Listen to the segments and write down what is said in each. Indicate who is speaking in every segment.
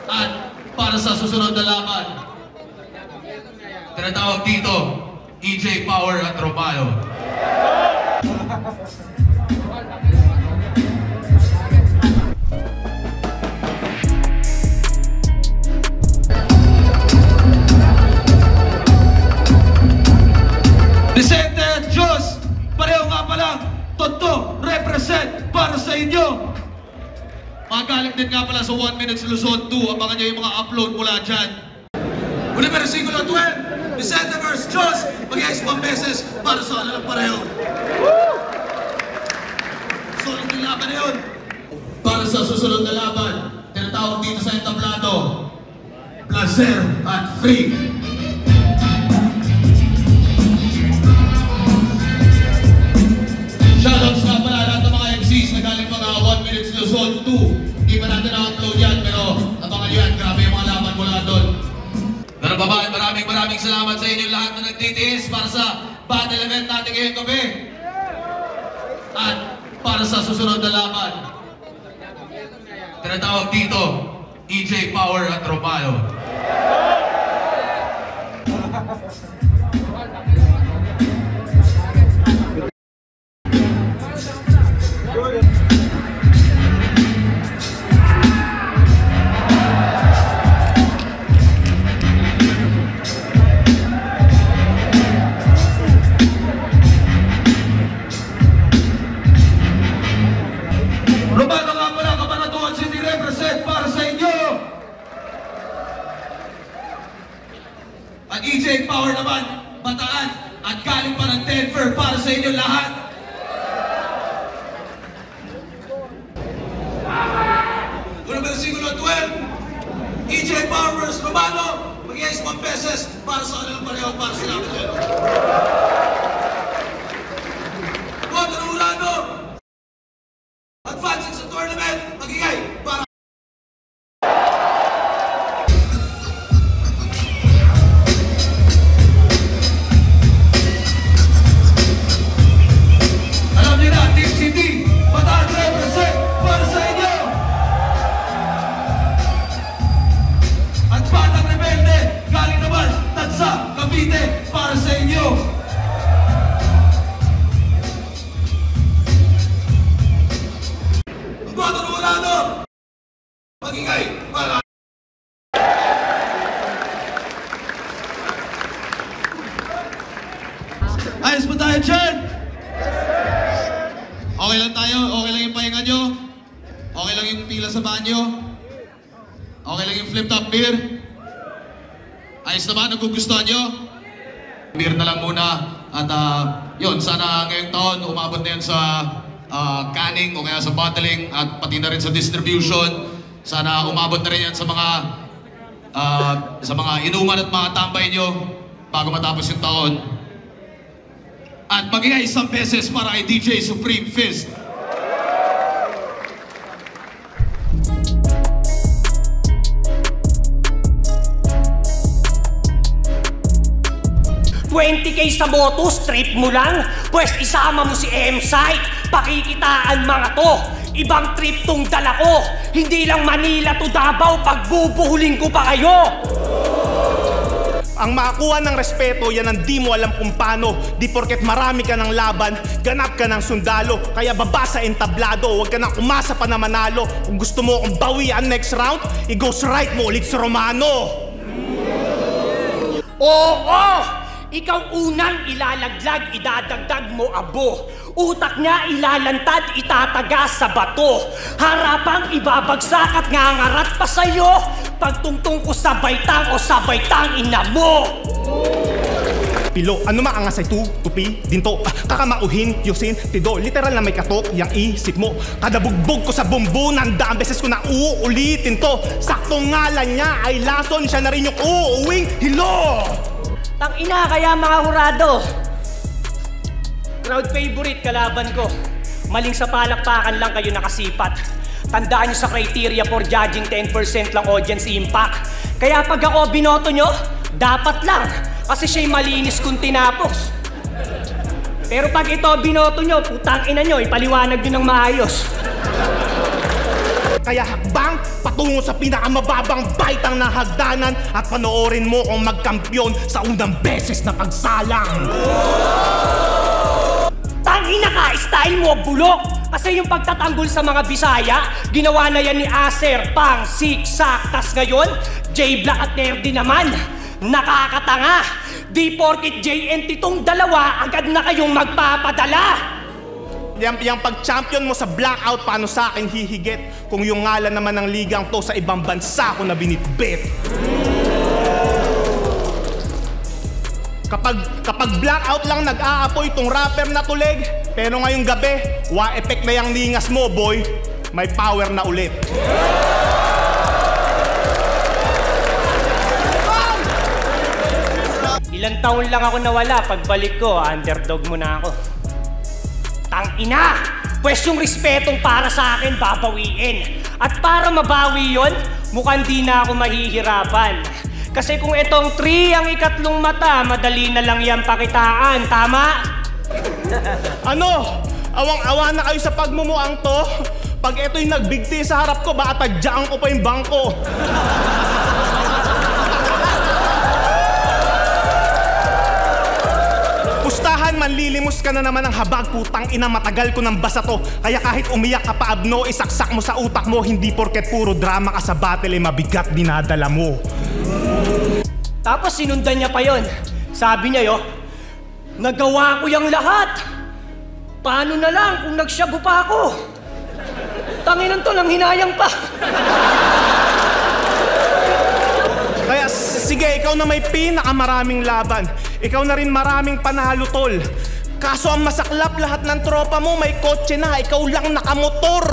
Speaker 1: At para sa susunod na laban, tinatawag dito, EJ Power at Romano. Vicente at Diyos, pareho nga palang Toto represent para sa inyo. Magaling din nga pala sa 1 Minutes Luzon 2. Abangan nyo yung mga upload mula dyan. Muli versikulo 12, Vicente vs. Diyos, mag-iayos 1 beses para sa kanilang pareho. Solid yung laban na yun. Para sa susunod na laban, tinatawag dito sa entablado, Placer at Free. Shoutouts nga pala lahat ng mga MCs na galing mga 1 Minutes Luzon 2. Hindi pa natin na-upload yan, pero abangan nyo yan. Grabe yung mga laban mula doon. Pero babae, maraming salamat sa inyo lahat na nagtitiis para sa battle event natin ngayong gabi. At para sa susunod na laban, tinatawag dito, EJ Power at Romano. Romano nga pala, Cabanatuan City represent para sa inyo. At EJ Power naman, Bataan at galing pa ng Denver para sa inyo lahat. Una versikulo 12, EJ Power vs. Romano, mag-iayos 1 beses para sa kanilang pareho para sa laban nyo. Boto ng Urano, advancing sa tournament, magigay para alam niyo na, Team City, Bataan represent para sa inyo. At Batang Rebelde, galing naman Tansa, Cavite para sa inyo. Boto ng Urano, magigay para ayos pa tayo dyan. Okay lang tayo, okay lang yung pahinga nyo, okay lang yung pila sa banyo, okay lang yung flip top beer. Ayos naman, nagugustuhan nyo? Beer na lang muna. At yun, sana ngayong taon umabot na yun sa canning o kaya sa bottling at pati na rin sa distribution. Sana umabot na rin yan sa mga inuman at mga tambay nyo bago matapos yung taon. At mag-iay 1 beses para kay DJ Supreme Fist.
Speaker 2: $20K sa moto, strip mo lang? Pwes isama mo si M-Site, pakikitaan mga to. Ibang trip tong dala ko, hindi lang Manila to Davao, pagbubuhulin ko pa kayo.
Speaker 3: Ang makakuha ng respeto, yan ang di mo alam kung paano. Di porket marami ka ng laban, ganap ka ng sundalo. Kaya baba sa entablado, huwag ka nang umasa pa na manalo. Kung gusto mo akong bawian next round, i-ghost right mo ulit si Romano.
Speaker 2: Oo! Ikaw unang ilalaglag, idadagdag mo abo. Utak niya ilalantad, itataga sa bato. Harapang ibabagsak at ngangarat pa sa'yo. Pagtungtong ko sa baitang o sa baitang ina mo.
Speaker 3: Pilo, ano maangas ay tupi, dinto, kakamauhin, yusin, tido, literal na may katok, yang isip mo. Kada bugbog ko sa bumbunan, daang beses ko na uulitin to. Saktong ngalan niya ay lason, siya na rin yung uuwing hilo.
Speaker 2: Tangina kaya mga hurado. Crowd favorite kalaban ko. Maling sa palakpakan lang kayo nakasipat. Tandaan nyo sa criteria for judging 10% lang audience impact. Kaya pag ako binoto nyo, dapat lang. Kasi siya'y malinis kung tinapos. Pero pag ito binoto nyo, putang ina nyo, ipaliwanag nyo ng maayos.
Speaker 3: Kaya hakbang patungo sa pinakamababang baitang na hagdanan at panoorin mo kung magkampiyon sa unang beses na pagsalang.
Speaker 2: Tangina ka, style mo bulok! Kasi yung pagtatanggol sa mga Bisaya, ginawa na yan ni Acer, pang, siksak, tas ngayon, J-Black at Nerdy naman. Nakakatanga! Di porkit JNT tong dalawa, agad na kayong magpapadala!
Speaker 3: Yung pag-champion mo sa blackout, paano sa akin hihigit? Kung yung ngalan naman ng ligang to sa ibang bansa ko na binitbit. Kapag blackout lang nag-aapoy tong rapper na tulig, pero ngayong gabi, wa-effect na yung ningas mo, boy. May power na ulit.
Speaker 2: Ilang taon lang ako nawala, pagbalik ko, underdog mo na ako. Tangina! Pwes yung respetong para sa akin babawiin. At para mabawi yon, mukhang di na ako mahihirapan. Kasi kung itong 3 ang ikatlong mata, madali na lang yan pakitaan, tama?
Speaker 3: Ano? Awang-awa na kayo sa pagmumuang to? Pag ito'y nagbigti sa harap ko, baka tadyaan ko pa yung bangko. Pustahan, manlilimos ka na naman ng habag, putang ina, matagal ko ng basa to. Kaya kahit umiyak ka pa abno, isaksak mo sa utak mo, hindi porket puro drama ka sa battle, eh mabigat dinadala mo.
Speaker 2: Tapos sinundan niya pa yon. Sabi niya yo, nagawa ko yung lahat. Paano na lang kung nagsyago pa ako? Tanginan to, nang hinayang pa.
Speaker 3: Kaya sige, ikaw na may pinakamaraming laban. Ikaw na rin maraming panalo, tol. Kaso ang masaklap, lahat ng tropa mo may kotse na, ikaw lang nakamotor.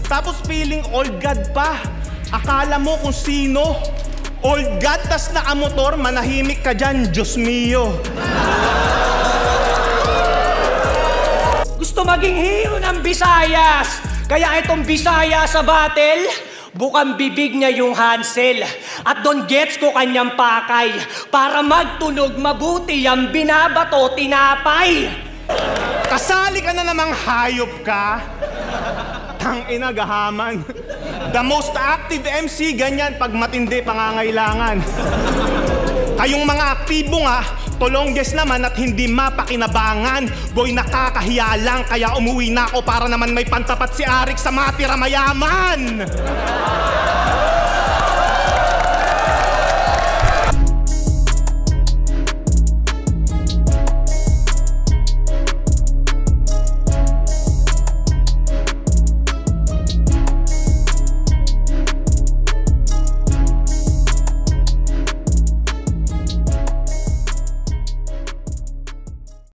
Speaker 3: Tapos feeling old god pa. Akala mo kung sino. Old god tas nakamotor, manahimik ka dyan, Diyos mio.
Speaker 2: Gusto maging hero ng Visayas. Kaya itong Visaya sa battle, bukang bibig niya yung Hansel. At doon gets ko kanyang pakay. Para magtunog mabuti ang binabato tinapay.
Speaker 3: Kasali ka na namang hayop ka. Tangina, gahaman. The most active MC, ganyan pag matindi pangangailangan. Kayong mga aktibo nga, tolongges naman at hindi mapakinabangan. Boy, nakakahiya lang, kaya umuwi na ako para naman may pantapat si Arik sa matira mayaman.